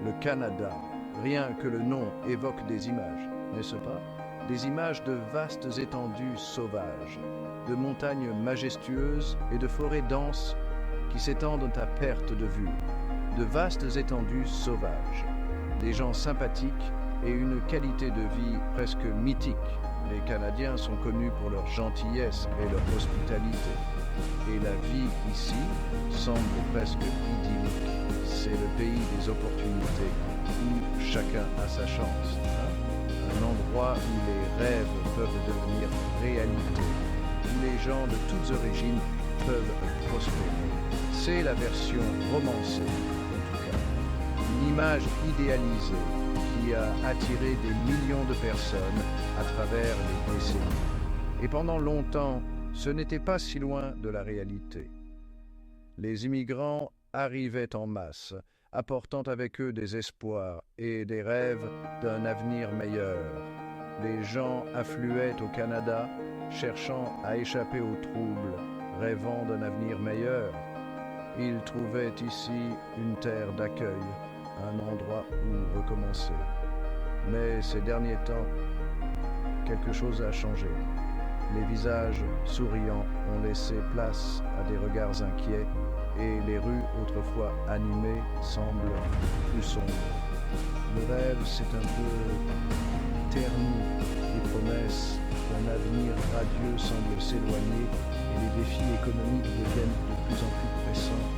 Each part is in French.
Le Canada, rien que le nom évoque des images, n'est-ce pas? Des images de vastes étendues sauvages, de montagnes majestueuses et de forêts denses qui s'étendent à perte de vue, de vastes étendues sauvages, des gens sympathiques et une qualité de vie presque mythique. Les Canadiens sont connus pour leur gentillesse et leur hospitalité. Et la vie ici semble presque idyllique. C'est le pays des opportunités, où chacun a sa chance. Un endroit où les rêves peuvent devenir réalité, où les gens de toutes origines peuvent prospérer. C'est la version romancée, en tout cas. Une image idéalisée qui a attiré des millions de personnes à travers les décennies. Et pendant longtemps, ce n'était pas si loin de la réalité. Les immigrants arrivaient en masse, apportant avec eux des espoirs et des rêves d'un avenir meilleur. Les gens affluaient au Canada, cherchant à échapper aux troubles, rêvant d'un avenir meilleur. Ils trouvaient ici une terre d'accueil, un endroit où recommencer. Mais ces derniers temps, quelque chose a changé. Les visages souriants ont laissé place à des regards inquiets et les rues autrefois animées semblent plus sombres. Le rêve s'est un peu terni, les promesses d'un avenir radieux semblent s'éloigner et les défis économiques deviennent de plus en plus pressants.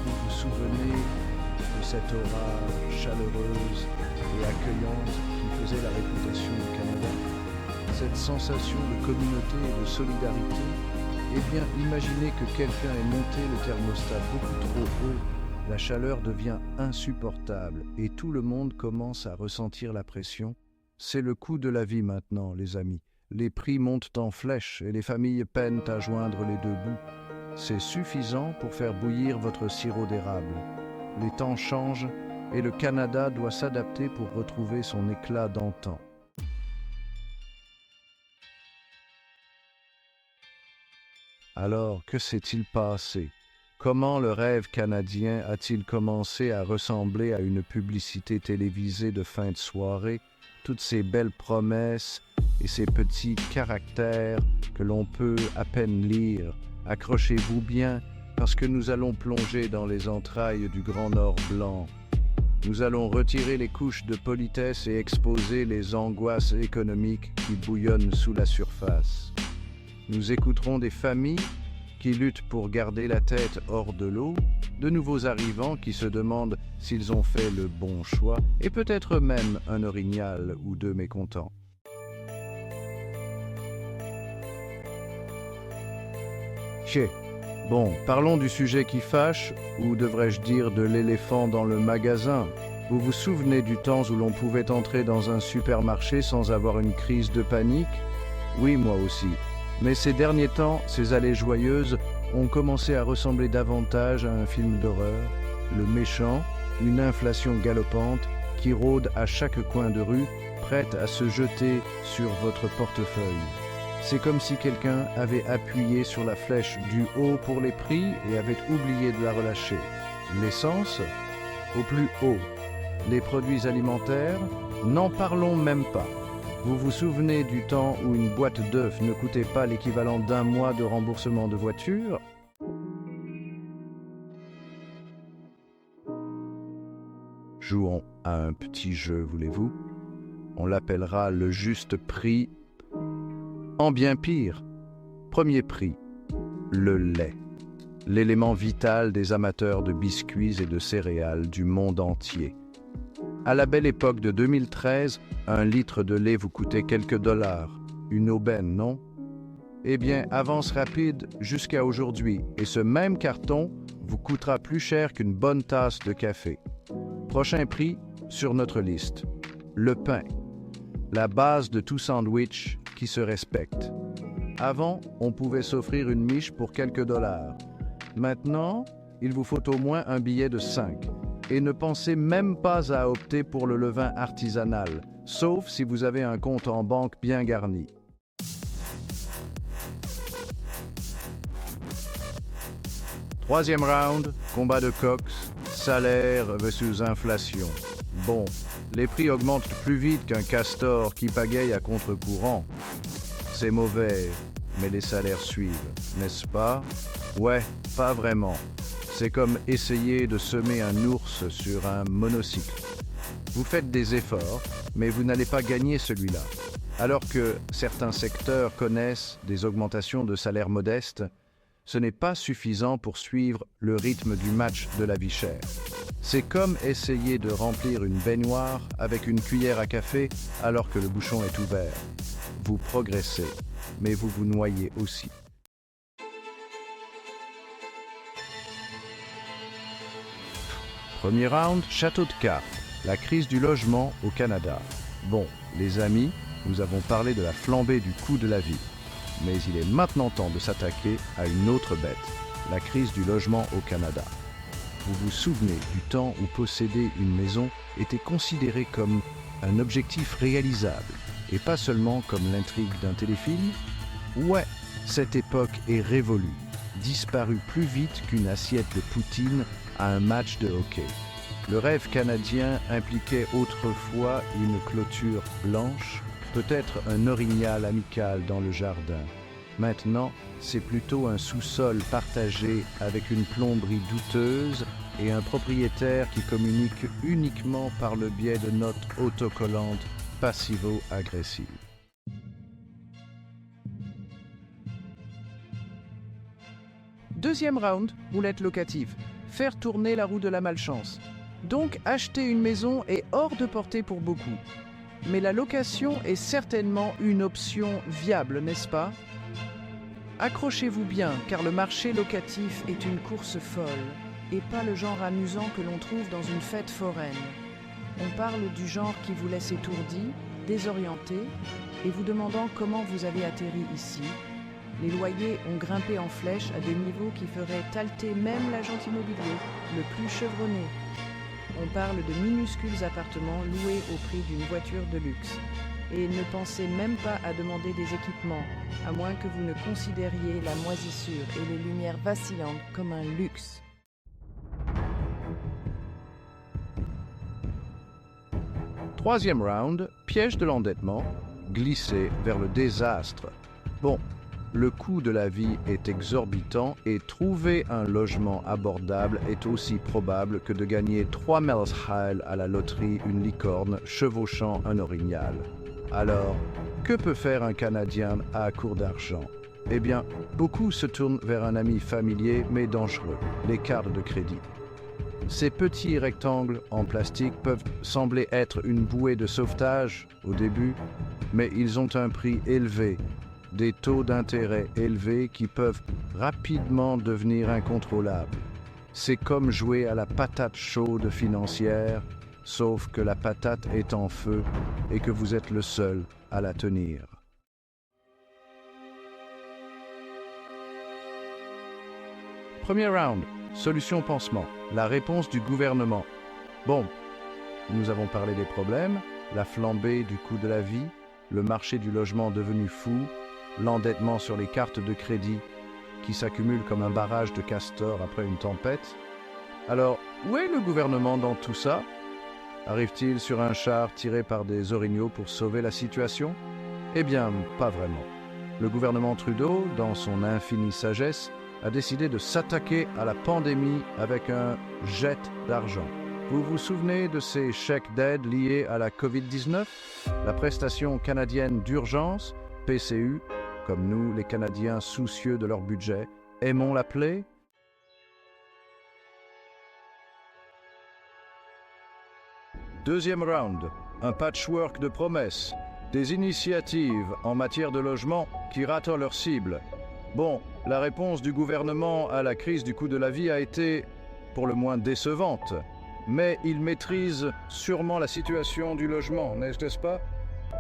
Vous vous souvenez de cette aura chaleureuse et accueillante qui faisait la réputation du Canada? Cette sensation de communauté et de solidarité? Eh bien, imaginez que quelqu'un ait monté le thermostat beaucoup trop haut. La chaleur devient insupportable et tout le monde commence à ressentir la pression. C'est le coût de la vie maintenant, les amis. Les prix montent en flèche et les familles peinent à joindre les deux bouts. C'est suffisant pour faire bouillir votre sirop d'érable. Les temps changent et le Canada doit s'adapter pour retrouver son éclat d'antan. Alors, que s'est-il passé? Comment le rêve canadien a-t-il commencé à ressembler à une publicité télévisée de fin de soirée? Toutes ces belles promesses et ces petits caractères que l'on peut à peine lire. Accrochez-vous bien, parce que nous allons plonger dans les entrailles du Grand Nord blanc. Nous allons retirer les couches de politesse et exposer les angoisses économiques qui bouillonnent sous la surface. Nous écouterons des familles qui luttent pour garder la tête hors de l'eau, de nouveaux arrivants qui se demandent s'ils ont fait le bon choix, et peut-être même un orignal ou deux mécontents. Bon, parlons du sujet qui fâche, ou devrais-je dire de l'éléphant dans le magasin. Vous vous souvenez du temps où l'on pouvait entrer dans un supermarché sans avoir une crise de panique? Oui, moi aussi. Mais ces derniers temps, ces allées joyeuses ont commencé à ressembler davantage à un film d'horreur. Le méchant, une inflation galopante qui rôde à chaque coin de rue, prête à se jeter sur votre portefeuille. C'est comme si quelqu'un avait appuyé sur la flèche du haut pour les prix et avait oublié de la relâcher. L'essence, au plus haut. Les produits alimentaires, n'en parlons même pas. Vous vous souvenez du temps où une boîte d'œufs ne coûtait pas l'équivalent d'un mois de remboursement de voiture? Jouons à un petit jeu, voulez-vous? On l'appellera le juste prix. En bien pire, premier prix, le lait. L'élément vital des amateurs de biscuits et de céréales du monde entier. À la belle époque de 2013, un litre de lait vous coûtait quelques dollars. Une aubaine, non? Eh bien, avance rapide jusqu'à aujourd'hui, et ce même carton vous coûtera plus cher qu'une bonne tasse de café. Prochain prix sur notre liste, le pain. La base de tout sandwich qui se respecte. Avant, on pouvait s'offrir une miche pour quelques dollars. Maintenant, il vous faut au moins un billet de 5. Et ne pensez même pas à opter pour le levain artisanal, sauf si vous avez un compte en banque bien garni. Troisième round, combat de coqs, salaire versus inflation. Bon, les prix augmentent plus vite qu'un castor qui pagaille à contre-courant. C'est mauvais, mais les salaires suivent, n'est-ce pas? Ouais, pas vraiment. C'est comme essayer de semer un ours sur un monocycle. Vous faites des efforts, mais vous n'allez pas gagner celui-là. Alors que certains secteurs connaissent des augmentations de salaires modestes, ce n'est pas suffisant pour suivre le rythme du match de la vie chère. C'est comme essayer de remplir une baignoire avec une cuillère à café alors que le bouchon est ouvert. Vous progressez, mais vous vous noyez aussi. Premier round, château de cartes, la crise du logement au Canada. Bon, les amis, nous avons parlé de la flambée du coût de la vie. Mais il est maintenant temps de s'attaquer à une autre bête, la crise du logement au Canada. Vous vous souvenez du temps où posséder une maison était considéré comme un objectif réalisable, et pas seulement comme l'intrigue d'un téléfilm? Ouais, cette époque est révolue, disparue plus vite qu'une assiette de poutine à un match de hockey. Le rêve canadien impliquait autrefois une clôture blanche, peut-être un orignal amical dans le jardin. Maintenant, c'est plutôt un sous-sol partagé avec une plomberie douteuse et un propriétaire qui communique uniquement par le biais de notes autocollantes passivo-agressives. Deuxième round, roulette locative. Faire tourner la roue de la malchance. Donc, acheter une maison est hors de portée pour beaucoup. Mais la location est certainement une option viable, n'est-ce pas? Accrochez-vous bien, car le marché locatif est une course folle, et pas le genre amusant que l'on trouve dans une fête foraine. On parle du genre qui vous laisse étourdi, désorienté, et vous demandant comment vous avez atterri ici. Les loyers ont grimpé en flèche à des niveaux qui feraient halter même l'agent immobilier, le plus chevronné. On parle de minuscules appartements loués au prix d'une voiture de luxe. Et ne pensez même pas à demander des équipements, à moins que vous ne considériez la moisissure et les lumières vacillantes comme un luxe. Troisième round, piège de l'endettement, glisser vers le désastre. Bon, le coût de la vie est exorbitant et trouver un logement abordable est aussi probable que de gagner 3 Mel's Heil à la loterie une licorne chevauchant un orignal. Alors, que peut faire un Canadien à court d'argent? Eh bien, beaucoup se tournent vers un ami familier mais dangereux, les cartes de crédit. Ces petits rectangles en plastique peuvent sembler être une bouée de sauvetage au début, mais ils ont un prix élevé, des taux d'intérêt élevés qui peuvent rapidement devenir incontrôlables. C'est comme jouer à la patate chaude financière, sauf que la patate est en feu et que vous êtes le seul à la tenir. Premier round, solution pansement, la réponse du gouvernement. Bon, nous avons parlé des problèmes, la flambée du coût de la vie, le marché du logement devenu fou, l'endettement sur les cartes de crédit qui s'accumule comme un barrage de castors après une tempête. Alors, où est le gouvernement dans tout ça? Arrive-t-il sur un char tiré par des orignaux pour sauver la situation? Eh bien, pas vraiment. Le gouvernement Trudeau, dans son infinie sagesse, a décidé de s'attaquer à la pandémie avec un jet d'argent. Vous vous souvenez de ces chèques d'aide liés à la COVID-19? La prestation canadienne d'urgence, PCU, comme nous, les Canadiens soucieux de leur budget, aimons l'appeler? Deuxième round, un patchwork de promesses, des initiatives en matière de logement qui ratent leur cible. Bon, la réponse du gouvernement à la crise du coût de la vie a été, pour le moins, décevante. Mais il maîtrise sûrement la situation du logement, n'est-ce pas?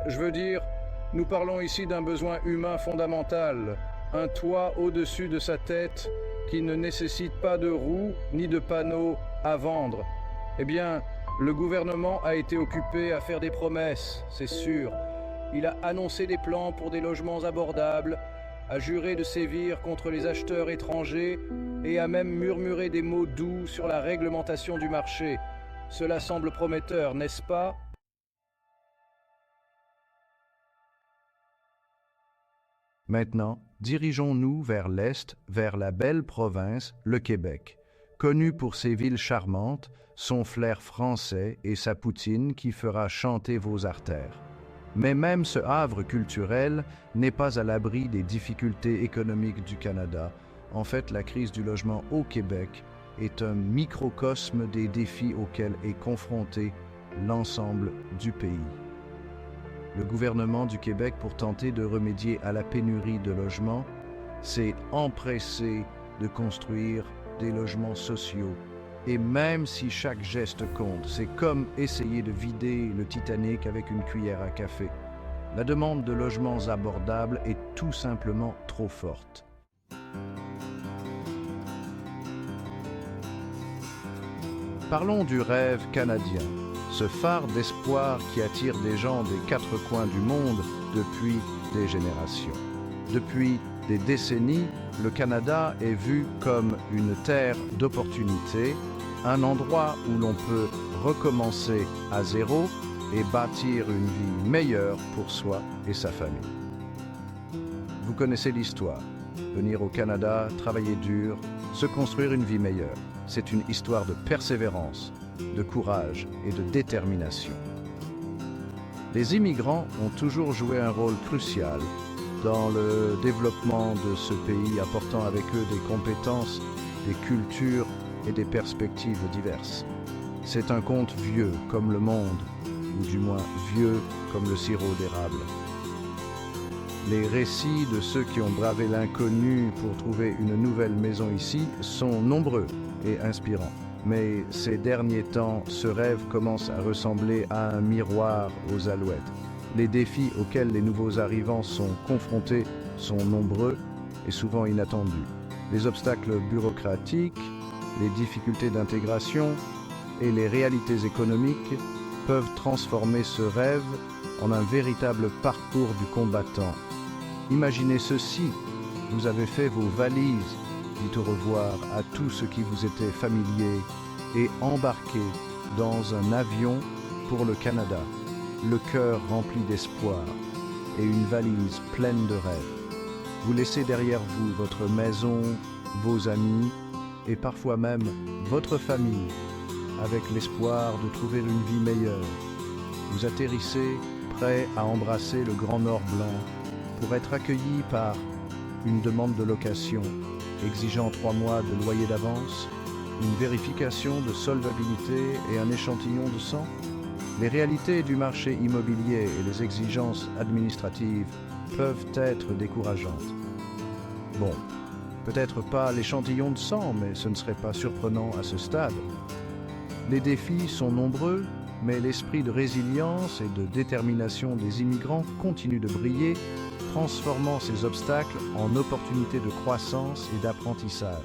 Je veux dire, nous parlons ici d'un besoin humain fondamental, un toit au-dessus de sa tête qui ne nécessite pas de roues ni de panneaux à vendre. Eh bien, le gouvernement a été occupé à faire des promesses, c'est sûr. Il a annoncé des plans pour des logements abordables, a juré de sévir contre les acheteurs étrangers et a même murmuré des mots doux sur la réglementation du marché. Cela semble prometteur, n'est-ce pas? Maintenant, dirigeons-nous vers l'Est, vers la belle province, le Québec, connue pour ses villes charmantes, son flair français et sa poutine qui fera chanter vos artères. Mais même ce havre culturel n'est pas à l'abri des difficultés économiques du Canada. En fait, la crise du logement au Québec est un microcosme des défis auxquels est confronté l'ensemble du pays. Le gouvernement du Québec, pour tenter de remédier à la pénurie de logements, s'est empressé de construire des logements sociaux. Et même si chaque geste compte, c'est comme essayer de vider le Titanic avec une cuillère à café. La demande de logements abordables est tout simplement trop forte. Parlons du rêve canadien, ce phare d'espoir qui attire des gens des quatre coins du monde depuis des générations. Depuis des décennies, le Canada est vu comme une terre d'opportunités, un endroit où l'on peut recommencer à zéro et bâtir une vie meilleure pour soi et sa famille. Vous connaissez l'histoire. Venir au Canada, travailler dur, se construire une vie meilleure. C'est une histoire de persévérance, de courage et de détermination. Les immigrants ont toujours joué un rôle crucial dans le développement de ce pays, apportant avec eux des compétences, des cultures et des perspectives diverses. C'est un conte vieux comme le monde, ou du moins vieux comme le sirop d'érable. Les récits de ceux qui ont bravé l'inconnu pour trouver une nouvelle maison ici sont nombreux et inspirants. Mais ces derniers temps, ce rêve commence à ressembler à un miroir aux alouettes. Les défis auxquels les nouveaux arrivants sont confrontés sont nombreux et souvent inattendus. Les obstacles bureaucratiques, les difficultés d'intégration et les réalités économiques peuvent transformer ce rêve en un véritable parcours du combattant. Imaginez ceci, vous avez fait vos valises, dites au revoir à tout ce qui vous était familier et embarqué dans un avion pour le Canada, le cœur rempli d'espoir et une valise pleine de rêves. Vous laissez derrière vous votre maison, vos amis et parfois même votre famille avec l'espoir de trouver une vie meilleure. Vous atterrissez prêt à embrasser le Grand Nord blanc pour être accueilli par une demande de location exigeant 3 mois de loyer d'avance, une vérification de solvabilité et un échantillon de sang. Les réalités du marché immobilier et les exigences administratives peuvent être décourageantes. Bon, peut-être pas l'échantillon de sang, mais ce ne serait pas surprenant à ce stade. Les défis sont nombreux, mais l'esprit de résilience et de détermination des immigrants continue de briller, transformant ces obstacles en opportunités de croissance et d'apprentissage.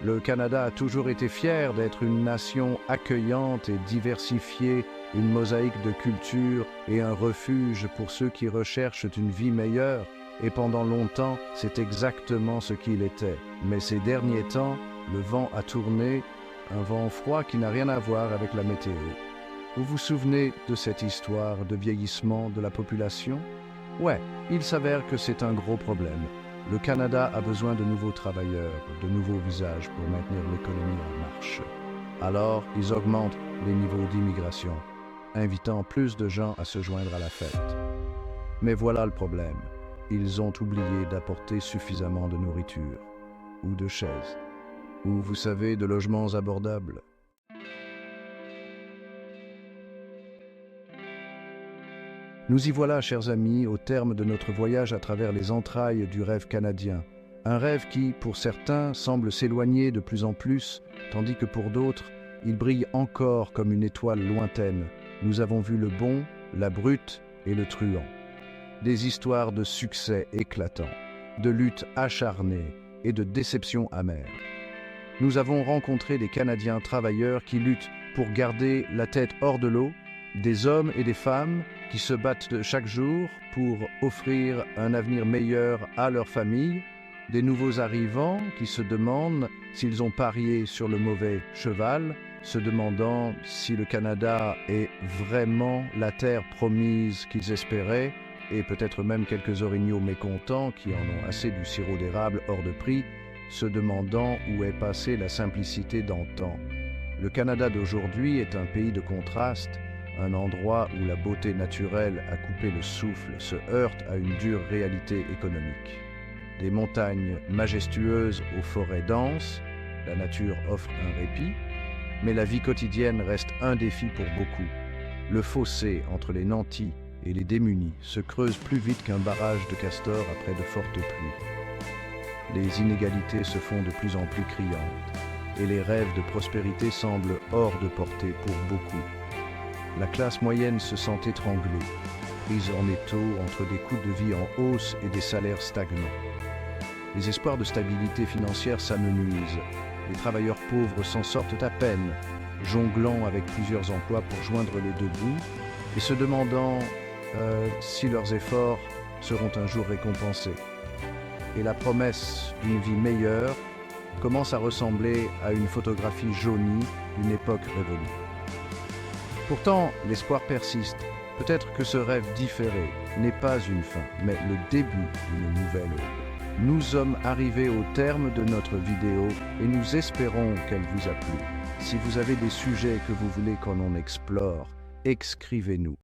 Le Canada a toujours été fier d'être une nation accueillante et diversifiée, une mosaïque de cultures et un refuge pour ceux qui recherchent une vie meilleure. Et pendant longtemps, c'est exactement ce qu'il était. Mais ces derniers temps, le vent a tourné, un vent froid qui n'a rien à voir avec la météo. Vous vous souvenez de cette histoire de vieillissement de la population? Ouais, il s'avère que c'est un gros problème. Le Canada a besoin de nouveaux travailleurs, de nouveaux visages pour maintenir l'économie en marche. Alors, ils augmentent les niveaux d'immigration, invitant plus de gens à se joindre à la fête. Mais voilà le problème. Ils ont oublié d'apporter suffisamment de nourriture, ou de chaises, ou, vous savez, de logements abordables. Nous y voilà, chers amis, au terme de notre voyage à travers les entrailles du rêve canadien. Un rêve qui, pour certains, semble s'éloigner de plus en plus, tandis que pour d'autres, il brille encore comme une étoile lointaine. Nous avons vu le bon, la brute et le truand. Des histoires de succès éclatants, de luttes acharnées et de déceptions amères. Nous avons rencontré des Canadiens travailleurs qui luttent pour garder la tête hors de l'eau des hommes et des femmes qui se battent chaque jour pour offrir un avenir meilleur à leur famille, des nouveaux arrivants qui se demandent s'ils ont parié sur le mauvais cheval, se demandant si le Canada est vraiment la terre promise qu'ils espéraient, et peut-être même quelques orignaux mécontents qui en ont assez du sirop d'érable hors de prix, se demandant où est passée la simplicité d'antan. Le Canada d'aujourd'hui est un pays de contrastes, un endroit où la beauté naturelle a coupé le souffle se heurte à une dure réalité économique. Des montagnes majestueuses aux forêts denses, la nature offre un répit, mais la vie quotidienne reste un défi pour beaucoup. Le fossé entre les nantis et les démunis se creuse plus vite qu'un barrage de castors après de fortes pluies. Les inégalités se font de plus en plus criantes, et les rêves de prospérité semblent hors de portée pour beaucoup. La classe moyenne se sent étranglée, prise en étau entre des coûts de vie en hausse et des salaires stagnants. Les espoirs de stabilité financière s'amenuisent. Les travailleurs pauvres s'en sortent à peine, jonglant avec plusieurs emplois pour joindre les deux bouts et se demandant si leurs efforts seront un jour récompensés. Et la promesse d'une vie meilleure commence à ressembler à une photographie jaunie d'une époque révolue. Pourtant, l'espoir persiste. Peut-être que ce rêve différé n'est pas une fin, mais le début d'une nouvelle ère. Nous sommes arrivés au terme de notre vidéo et nous espérons qu'elle vous a plu. Si vous avez des sujets que vous voulez qu'on en explore, écrivez-nous.